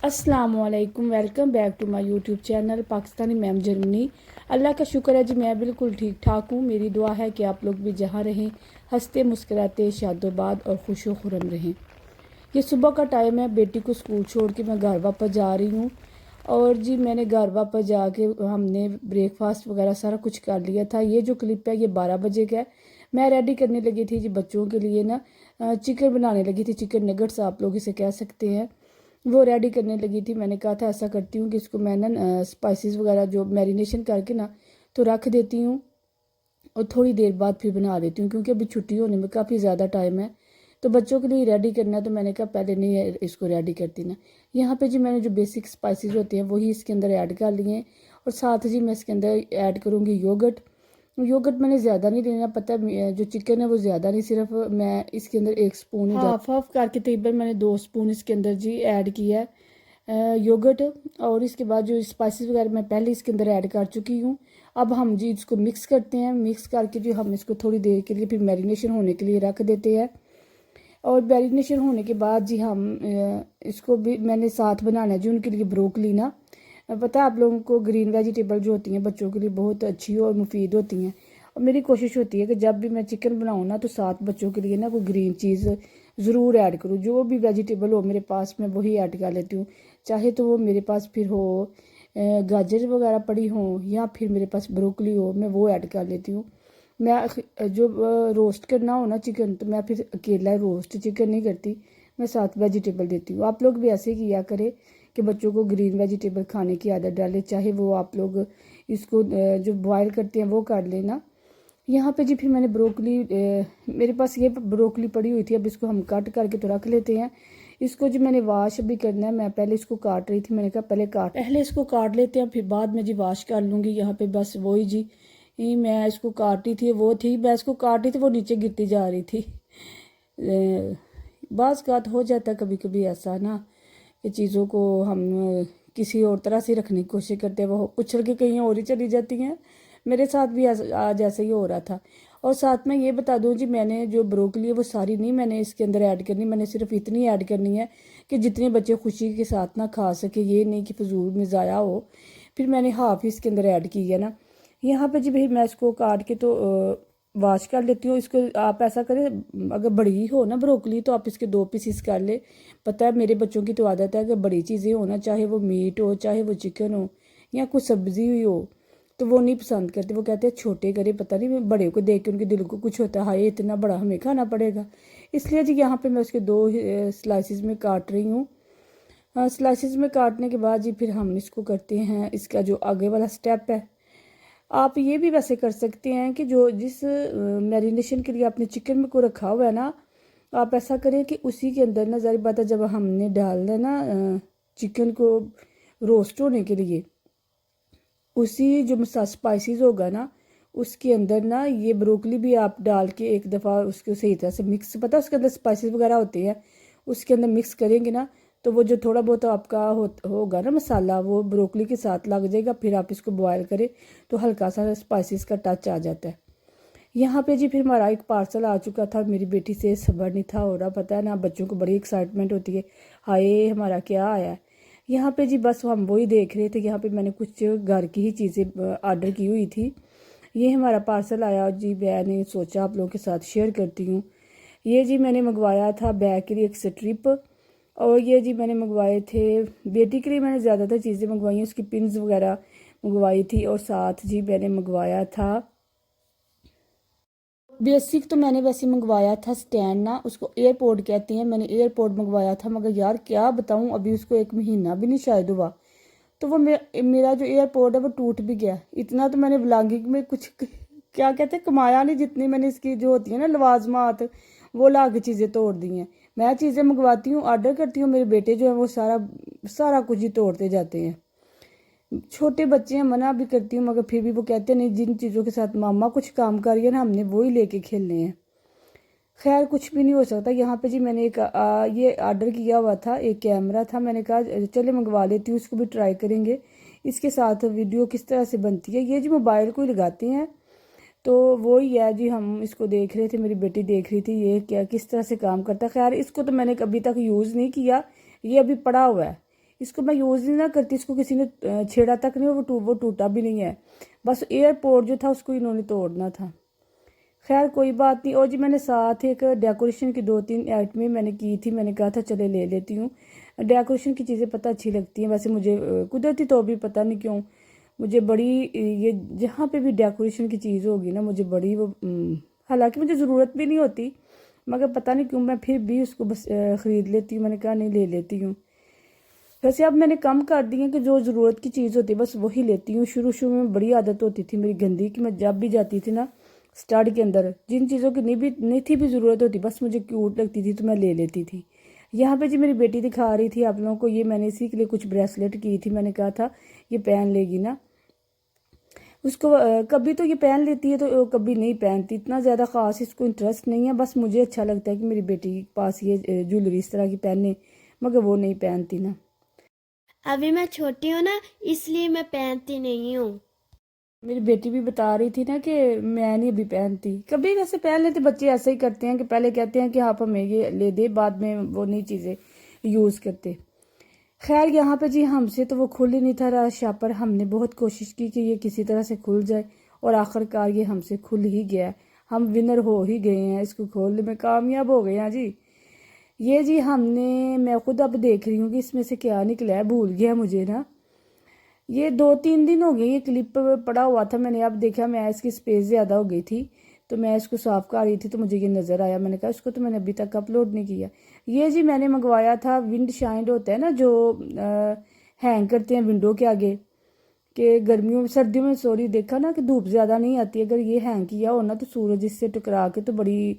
अस्सलामुअलैकुम, welcome back to my YouTube channel Pakistani ma'am Germany. अल्लाह का शुक्र है जी, मैं बिल्कुल ठीक ठाक हूँ। मेरी दुआ है कि आप लोग भी जहाँ रहें हंसते मुस्कुराते शादोबाद और खुशो खुरम रहें। ये सुबह का टाइम है, बेटी को स्कूल छोड़ के मैं घर वापस जा रही हूँ। और जी मैंने घर वापस जाके हमने ब्रेकफास्ट वगैरह सारा कुछ कर लिया था। ये जो क्लिप है ये 12 बजे का है। मैं रेडी करने लगी थी जी बच्चों के लिए ना चिकन बनाने लगी थी, चिकन नगट्स आप लोग इसे कह सकते हैं। वो रेडी करने लगी थी। मैंने कहा था ऐसा करती हूँ कि इसको मैं ना स्पाइसेस वगैरह जो मैरिनेशन करके ना तो रख देती हूँ और थोड़ी देर बाद फिर बना देती हूँ, क्योंकि अभी छुट्टी होने में काफ़ी ज़्यादा टाइम है। तो बच्चों के लिए रेडी करना है, तो मैंने कहा पहले नहीं इसको रेडी करती ना। यहाँ पे जी मैंने जो बेसिक स्पाइसेस होते हैं वही इसके अंदर ऐड कर लिए हैं। और साथ जी मैं इसके अंदर ऐड करूँगी योगर्ट। योगर्ट मैंने ज़्यादा नहीं लेना, पता है जो चिकन है वो ज़्यादा नहीं, सिर्फ मैं इसके अंदर 1 स्पून हाफ हाफ करके तकरीबन मैंने 2 स्पून इसके अंदर जी ऐड किया है योगर्ट। और इसके बाद जो स्पाइसेस वगैरह मैं पहले इसके अंदर ऐड कर चुकी हूँ। अब हम जी इसको मिक्स करते हैं। मिक्स करके जो हम इसको थोड़ी देर के लिए फिर मैरिनेशन होने के लिए रख देते हैं। और मैरिनेशन होने के बाद जी हम इसको भी मैंने साथ बनाना है जी उनके लिए ब्रोकली ना। पता है आप लोगों को ग्रीन वेजिटेबल जो होती हैं बच्चों के लिए बहुत अच्छी और मुफीद होती हैं। और मेरी कोशिश होती है कि जब भी मैं चिकन बनाऊँ ना तो साथ बच्चों के लिए ना कोई ग्रीन चीज़ ज़रूर ऐड करूँ। जो भी वेजिटेबल हो मेरे पास मैं वही ऐड कर लेती हूँ। चाहे तो वो मेरे पास फिर हो गाजर वगैरह पड़ी हो या फिर मेरे पास ब्रोकली हो, मैं वो ऐड कर लेती हूँ। मैं जो रोस्ट करना हो ना चिकन तो मैं फिर अकेला रोस्ट चिकन नहीं करती, मैं साथ वेजिटेबल देती हूँ। आप लोग भी ऐसे ही किया करें कि बच्चों को ग्रीन वेजिटेबल खाने की आदत डालें, चाहे वो आप लोग इसको जो बॉयल करते हैं वो कर लेना। यहाँ पे जी फिर मैंने ब्रोकली मेरे पास ये ब्रोकली पड़ी हुई थी, अब इसको हम कट करके तो रख लेते हैं। इसको जी मैंने वाश भी करना है। मैं पहले इसको काट रही थी, मैंने कहा पहले इसको काट लेते हैं फिर बाद में जी वाश कर लूँगी। यहाँ पे बस वही जी मैं इसको काटी थी, वो थी मैं इसको काटी थी वो नीचे गिरती जा रही थी। बाज़ बात हो जाता है कभी कभी ऐसा ना कि चीज़ों को हम किसी और तरह से रखने की कोशिश करते हैं, वो उछल के कहीं और ही चली जाती हैं। मेरे साथ भी आज ऐसे ही हो रहा था। और साथ में ये बता दूं जी, मैंने जो ब्रोकली है वो सारी नहीं मैंने इसके अंदर ऐड करनी, मैंने सिर्फ इतनी ऐड करनी है कि जितने बच्चे खुशी के साथ ना खा सके, ये नहीं कि फजूल में ज़ाया हो। फिर मैंने हाफ ही इसके अंदर ऐड की है ना। यहाँ पे जी भाई मैं इसको काट के तो वॉश कर लेती हूँ। इसको आप ऐसा करें, अगर बड़ी हो ना ब्रोकली तो आप इसके 2 पीसीस कर ले। पता है मेरे बच्चों की तो आदत है कि बड़ी चीज़ें हो ना, चाहे वो मीट हो चाहे वो चिकन हो या कुछ सब्जी हुई हो, तो वो नहीं पसंद करते। वो कहते हैं छोटे करे, पता नहीं बड़े को देख के उनके दिल को कुछ होता है, हाय इतना बड़ा हमें खाना पड़ेगा। इसलिए जी यहाँ पे मैं उसके 2 स्लाइसिस में काट रही हूँ। स्लाइसिस में काटने के बाद जी फिर हम इसको करते हैं, इसका जो आगे वाला स्टेप है आप ये भी वैसे कर सकते हैं कि जो जिस मैरिनेशन के लिए आपने चिकन को रखा हुआ है ना, आप ऐसा करें कि उसी के अंदर ना, ज़ाहिर बात है जब हमने डालना है ना चिकन को रोस्ट होने के लिए, उसी जो मसा स्पाइसेस होगा ना उसके अंदर ना ये ब्रोकली भी आप डाल के एक दफ़ा उसको सही तरह से मिक्स, पता है उसके अंदर स्पाइसेस वगैरह होते हैं, उसके अंदर मिक्स करेंगे ना तो वो जो थोड़ा बहुत आपका होगा ना मसाला वो ब्रोकली के साथ लग जाएगा। फिर आप इसको बॉयल करें तो हल्का सा स्पाइसेस का टच आ जाता है। यहाँ पे जी फिर हमारा एक पार्सल आ चुका था। मेरी बेटी से सब्र नहीं था हो रहा, पता है ना बच्चों को बड़ी एक्साइटमेंट होती है, हाय हमारा क्या आया है। यहाँ पे जी बस हम वही देख रहे थे। यहाँ पे मैंने कुछ घर की ही चीज़ें ऑर्डर की हुई थी। ये हमारा पार्सल आया जी, मैंने सोचा आप लोगों के साथ शेयर करती हूँ। ये जी मैंने मंगवाया था बैग के लिए एक स्ट्रिप, और ये जी मैंने मंगवाए थे बेटी के लिए, मैंने ज़्यादातर चीज़ें मंगवाई हैं, उसकी पिन्स वगैरह मंगवाई थी। और साथ जी मैंने मंगवाया था बेसिक, तो मैंने वैसे मंगवाया था स्टैंड ना, उसको एयरपोर्ट कहते हैं, मैंने एयरपोर्ट मंगवाया था। मगर यार क्या बताऊं, अभी उसको 1 महीना भी नहीं शायद हुआ तो वो मेरा जो एयरपोर्ट है वो टूट भी गया। इतना तो मैंने ब्लॉगिंग में कुछ क्या कहते हैं कमाया नहीं, जितनी मैंने इसकी जो होती है ना लवाजमात वो ला के चीज़ें तोड़ दी हैं। मैं चीज़ें मंगवाती हूँ ऑर्डर करती हूँ, मेरे बेटे जो है वो सारा सारा कुछ ही तोड़ते जाते हैं। छोटे बच्चे हैं, मना भी करती हूँ मगर फिर भी वो कहते हैं नहीं, जिन चीज़ों के साथ मामा कुछ काम कर रही है ना हमने वही लेके खेलने हैं। खैर कुछ भी नहीं हो सकता। यहाँ पे जी मैंने एक ये ऑर्डर किया हुआ था, एक कैमरा था, मैंने कहा चले मंगवा लेती हूँ, उसको भी ट्राई करेंगे इसके साथ वीडियो किस तरह से बनती है। ये जी मोबाइल को ही लगाते हैं तो वो ही है जी, हम इसको देख रहे थे, मेरी बेटी देख रही थी ये क्या किस तरह से काम करता है। खैर इसको तो मैंने कभी तक यूज़ नहीं किया, ये अभी पड़ा हुआ है, इसको मैं यूज़ नहीं ना करती, इसको किसी ने छेड़ा तक नहीं, वो टूटा भी नहीं है, बस एयरपोर्ट जो था उसको इन्होंने तोड़ना था। खैर कोई बात नहीं। और जी मैंने साथ एक डेकोरेशन की 2-3 आइटमें मैंने की थी, मैंने कहा था चले ले लेती हूँ। डेकोरेशन की चीज़ें पता अच्छी लगती हैं वैसे मुझे, कुदरती तो भी पता नहीं क्यों मुझे बड़ी ये जहाँ पे भी डेकोरेशन की चीज़ होगी ना मुझे बड़ी वो, हालांकि मुझे ज़रूरत भी नहीं होती मगर पता नहीं क्यों मैं फिर भी उसको बस ख़रीद लेती हूँ। मैंने कहा नहीं ले लेती हूँ। वैसे अब मैंने कम कर दी है कि जो ज़रूरत की चीज़ होती है बस वही लेती हूँ। शुरू में बड़ी आदत होती थी मेरी गंदी कि मैं जब भी जाती थी ना स्टड के अंदर जिन चीज़ों की नहीं थी भी ज़रूरत होती बस मुझे क्यूट लगती थी तो मैं ले लेती थी। यहाँ पे जी मेरी बेटी दिखा रही थी आप लोगों को, ये मैंने इसी के लिए कुछ ब्रेसलेट की थी, मैंने कहा था ये पहन लेगी ना। उसको कभी तो ये पहन लेती है तो कभी नहीं पहनती, इतना ज़्यादा ख़ास इसको इंटरेस्ट नहीं है। बस मुझे अच्छा लगता है कि मेरी बेटी के पास ये ज्वेलरी इस तरह की पहने, मगर वो नहीं पहनती ना। अभी मैं छोटी हूँ ना, इसलिए मैं पहनती नहीं हूँ। मेरी बेटी भी बता रही थी ना कि मैं नहीं अभी पहनती, कभी वैसे पहन लेते बच्चे ऐसे ही करते हैं कि पहले कहते हैं कि आप हमें ये ले दे, बाद में वो नई चीज़ें यूज़ करते। खैर यहाँ पे जी हमसे तो वो खुल ही नहीं था रहा शापर, हमने बहुत कोशिश की कि ये किसी तरह से खुल जाए और आखिरकार ये हमसे खुल ही गया। हम विनर हो ही गए हैं, इसको खोलने में कामयाब हो गए हैं जी। ये जी हमने, मैं खुद अब देख रही हूँ कि इसमें से क्या निकला है, भूल गया मुझे ना। ये 2-3 दिन हो गए ये क्लिप पड़ा हुआ था, मैंने अब देखा मैं इसकी स्पेस ज़्यादा हो गई थी तो मैं इसको साफ कर रही थी तो मुझे ये नज़र आया, मैंने कहा इसको तो मैंने अभी तक अपलोड नहीं किया। ये जी मैंने मंगवाया था विंड शाइंड होता है ना जो हैंग करते हैं विंडो के आगे, कि गर्मियों सर्दियों में सॉरी देखा ना कि धूप ज़्यादा नहीं आती, अगर ये हैंग किया हो ना तो सूरज इससे टकरा के तो बड़ी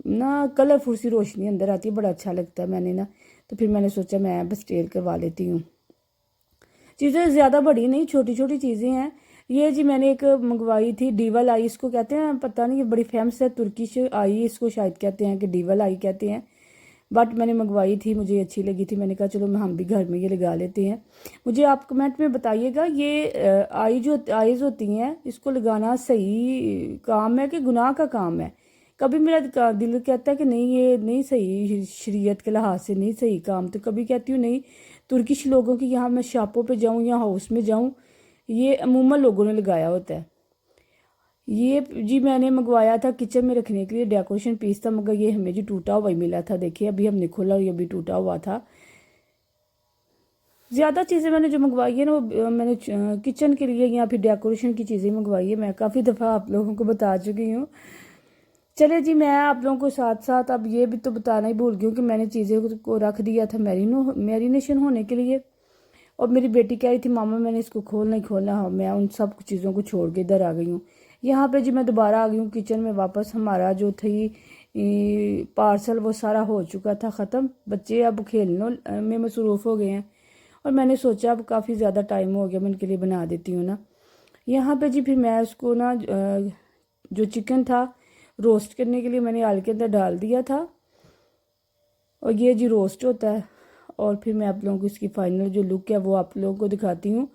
ना कलरफुल सी रोशनी अंदर आती है, बड़ा अच्छा लगता है। मैंने ना तो फिर मैंने सोचा मैं बस टेल करवा लेती हूँ। चीज़ें ज़्यादा बड़ी नहीं, छोटी छोटी चीज़ें हैं। ये जी मैंने एक मंगवाई थी डीवल आई, इसको कहते हैं पता नहीं, ये बड़ी फेमस है, तुर्किश आई इसको शायद कहते हैं कि डीवल आई कहते हैं, बट मैंने मंगवाई थी, मुझे अच्छी लगी थी, मैंने कहा चलो हम भी घर में ये लगा लेते हैं। मुझे आप कमेंट में बताइएगा ये आईज़ होती हैं इसको लगाना सही काम है कि गुनाह का काम है। कभी मेरा दिल कहता है कि नहीं ये नहीं सही, शरीयत के लिहाज से नहीं सही काम, तो कभी कहती हूँ नहीं तुर्किश लोगों की यहाँ मैं शॉपों पे जाऊँ या हाउस में जाऊँ ये अमूमन लोगों ने लगाया होता है। ये जी मैंने मंगवाया था किचन में रखने के लिए, डेकोरेशन पीस था, मगर ये हमें जी टूटा हुआ ही मिला था। देखिए अभी हमने खोला और ये भी टूटा हुआ था। ज़्यादा चीज़ें मैंने जो मंगवाई है ना वो मैंने किचन के लिए या फिर डेकोरेशन की चीज़ें मंगवाई है, मैं काफ़ी दफ़ा आप लोगों को बता चुकी हूँ। चले जी मैं आप लोगों को साथ साथ अब ये भी तो बताना ही भूल गई हूँ कि मैंने चीज़ें को रख दिया था मैरिनेशन होने के लिए, और मेरी बेटी कह रही थी मामा मैंने इसको खोलना ही खोलना। हाँ मैं उन सब चीज़ों को छोड़ के इधर आ गई हूँ। यहाँ पे जी मैं दोबारा आ गई हूँ किचन में वापस। हमारा जो थी पार्सल वो सारा हो चुका था ख़त्म, बच्चे अब खेलने में मसरूफ़ हो गए हैं और मैंने सोचा अब काफ़ी ज़्यादा टाइम हो गया, मैं उनके लिए बना देती हूँ ना। यहाँ पे जी फिर मैं उसको ना जो चिकन था रोस्ट करने के लिए मैंने आल के अंदर डाल दिया था और ये जी रोस्ट होता है। और फिर मैं आप लोगों को इसकी फाइनल जो लुक है वो आप लोगों को दिखाती हूँ।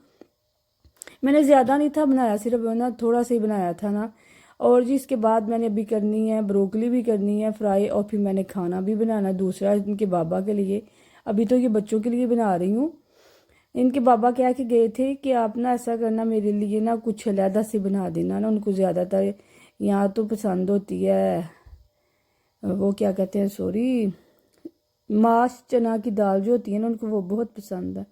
मैंने ज़्यादा नहीं था बनाया, सिर्फ ना थोड़ा सा ही बनाया था ना। और जी इसके बाद मैंने अभी करनी है ब्रोकली भी करनी है फ्राई, और फिर मैंने खाना भी बनाना दूसरा इनके बाबा के लिए। अभी तो ये बच्चों के लिए बना रही हूँ। इनके बाबा कह के गए थे कि आप ना ऐसा करना मेरे लिए ना कुछ अलहदा से बना देना ना, उनको ज़्यादातर यहाँ तो पसंद होती है वो क्या कहते हैं सॉरी माश चना की दाल जो होती है ना उनको वो बहुत पसंद है।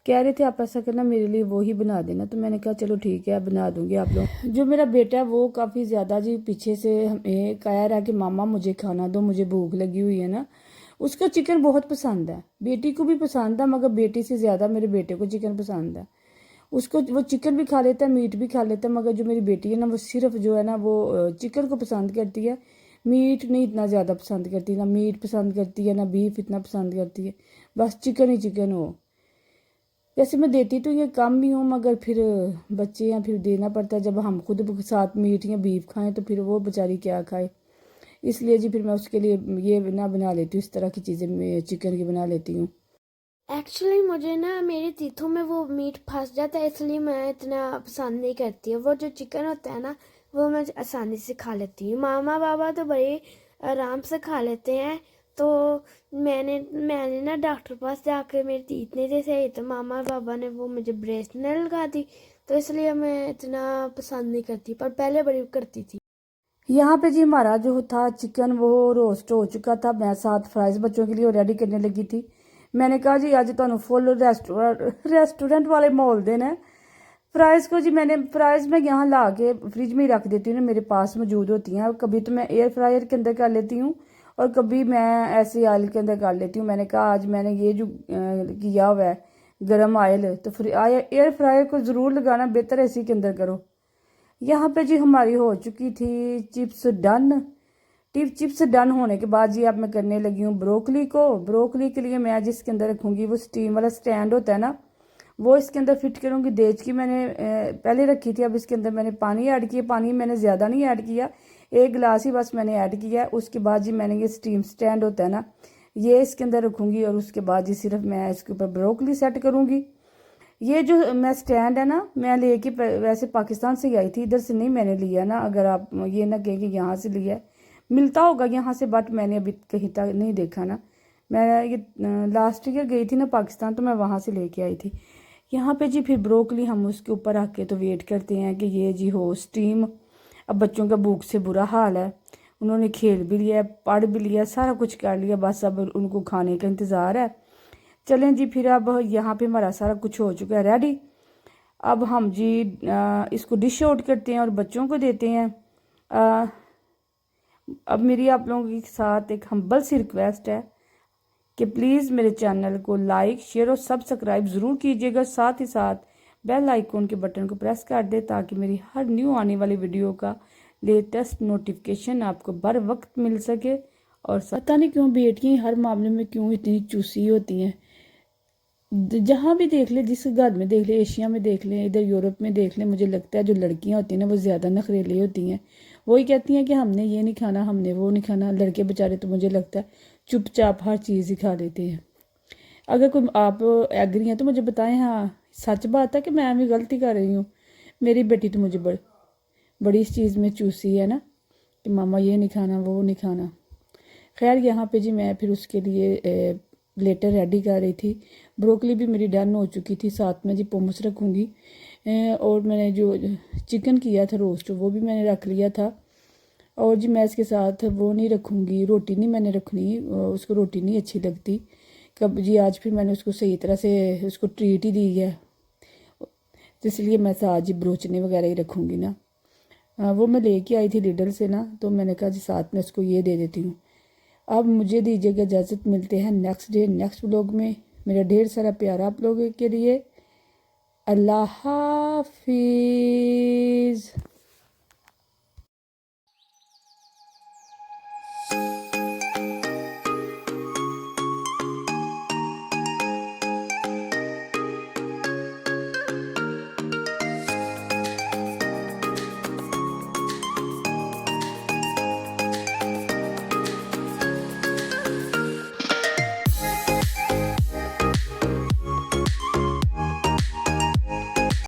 कह रहे थे आप ऐसा करना मेरे लिए वो ही बना देना, तो मैंने कहा चलो ठीक है बना दूंगी आप लोग। जो मेरा बेटा है वो काफ़ी ज़्यादा जी पीछे से हमें कह रहा है कि मामा मुझे खाना दो, मुझे भूख लगी हुई है ना। उसको चिकन बहुत पसंद है, बेटी को भी पसंद है मगर बेटी से ज़्यादा मेरे बेटे को चिकन पसंद है। उसको वो चिकन भी खा लेता है मीट भी खा लेता है, मगर जो मेरी बेटी है ना वो सिर्फ जो है ना वो चिकन को पसंद करती है, मीट नहीं इतना ज़्यादा पसंद करती, ना मीट पसंद करती है ना बीफ इतना पसंद करती है, बस चिकन ही चिकन हो। वैसे मैं देती तो ये कम ही हूँ मगर फिर बच्चे हैं फिर देना पड़ता है, जब हम खुद साथ मीट या बीफ खाएं तो फिर वो बेचारी क्या खाए, इसलिए जी फिर मैं उसके लिए ये ना बना लेती हूँ, इस तरह की चीज़ें मैं चिकन की बना लेती हूँ। एक्चुअली मुझे ना मेरे तीथों में वो मीट फंस जाता है, इसलिए मैं इतना पसंद नहीं करती हूँ। वो जो चिकन होता है ना वो मैं आसानी से खा लेती हूँ। मामा बाबा तो बड़े आराम से खा लेते हैं, तो मैंने ना डॉक्टर पास जाकर मेरे तीत नहीं थे सही, तो मामा और पापा ने वो मुझे ब्रेसलेट लगा दी, तो इसलिए मैं इतना पसंद नहीं करती, पर पहले बड़ी करती थी। यहाँ पे जी हमारा जो था चिकन वो रोस्ट हो चुका था। मैं साथ फ्राइज बच्चों के लिए रेडी करने लगी थी। मैंने कहा जी आज तो फुल रेस्टोरेंट वाले मोल देना है। फ्राइज़ को जी मैंने फ्राइज़ में यहाँ ला के फ्रिज में ही रख देती हूँ ना, मेरे पास मौजूद होती हैं। और कभी तो मैं एयर फ्रायर के अंदर कर लेती हूँ और कभी मैं ऐसे ऑयल के अंदर कर लेती हूँ। मैंने कहा आज मैंने ये जो किया हुआ है गर्म ऑयल, तो फिर एयर फ्रायर को ज़रूर लगाना, बेहतर है इसी के अंदर करो। यहाँ पे जी हमारी हो चुकी थी चिप्स डन। चिप्स डन होने के बाद जी अब मैं करने लगी हूँ ब्रोकली को। ब्रोकली के लिए मैं जिसके अंदर रखूँगी वो स्टीम वाला स्टैंड होता है ना, वो इसके अंदर फिट करूँगी। देज की मैंने पहले रखी थी, अब इसके अंदर मैंने पानी ऐड किया। पानी मैंने ज़्यादा नहीं ऐड किया, 1 गिलास ही बस मैंने ऐड किया। उसके बाद जी मैंने ये स्टीम स्टैंड होता है ना, ये इसके अंदर रखूँगी और उसके बाद जी सिर्फ मैं इसके ऊपर ब्रोकली सेट करूँगी। ये जो मैं स्टैंड है ना, मैं लेके वैसे पाकिस्तान से ही आई थी, इधर से नहीं मैंने लिया ना। अगर आप ये ना कहें कि यहाँ से लिया है, मिलता होगा यहाँ से, बट मैंने अभी कहीं तक नहीं देखा ना। मैं ये लास्ट ईयर गई थी ना पाकिस्तान, तो मैं वहाँ से लेके आई थी। यहाँ पे जी फिर ब्रोकली हम उसके ऊपर रख के तो वेट करते हैं कि ये जी हो स्टीम। अब बच्चों का भूख से बुरा हाल है, उन्होंने खेल भी लिया, पढ़ भी लिया, सारा कुछ कर लिया, बस अब उनको खाने का इंतज़ार है। चलें जी फिर अब यहाँ पे हमारा सारा कुछ हो चुका है रेडी। अब हम जी इसको डिश आउट करते हैं और बच्चों को देते हैं। अब मेरी आप लोगों के साथ एक हम्बल सी रिक्वेस्ट है कि प्लीज़ मेरे चैनल को लाइक शेयर और सब्सक्राइब ज़रूर कीजिएगा। साथ ही साथ बेल आइकॉन के बटन को प्रेस कर दे ताकि मेरी हर न्यू आने वाली वीडियो का लेटेस्ट नोटिफिकेशन आपको बर वक्त मिल सके। और पता नहीं क्यों बेटियाँ हर मामले में क्यों इतनी चूसी होती हैं। जहाँ भी देख ले, जिस घर में देख ले, एशिया में देख ले, इधर यूरोप में देख ले, मुझे लगता है जो लड़कियाँ होती हैं ना वो ज़्यादा नखरेली होती हैं। वही कहती हैं कि हमने ये नहीं खाना, हमने वो नहीं खाना। लड़के बेचारे तो मुझे लगता है चुपचाप हर चीज़ ही खा लेते हैं। अगर कोई आप एग्री हैं तो मुझे बताएं। हाँ, सच बात है कि मैं भी गलती कर रही हूँ। मेरी बेटी तो मुझे बड़ी इस चीज़ में चूसी है ना कि मामा ये नहीं खाना, वो नहीं खाना। खैर यहाँ पे जी मैं फिर उसके लिए लेटर रेडी कर रही थी। ब्रोकली भी मेरी डन हो चुकी थी, साथ में जी पोमस रखूँगी। और मैंने जो चिकन किया था रोस्ट वो भी मैंने रख लिया था। और जी मैं इसके साथ वो नहीं रखूँगी, रोटी नहीं मैंने रखनी, उसको रोटी नहीं अच्छी लगती। कब जी आज फिर मैंने उसको सही तरह से उसको ट्रीट ही दी है, तो इसलिए मैं साथ जी ब्रोचने वगैरह ही रखूँगी ना। वो मैं लेके आई थी लिडल से ना, तो मैंने कहा जी साथ में उसको ये दे देती हूँ। अब मुझे दीजिएगा इजाज़त, मिलते हैं नेक्स्ट डे नेक्स्ट व्लॉग में। मेरा ढेर सारा प्यार आप लोगों के लिए। अल्लाह हाफिज़।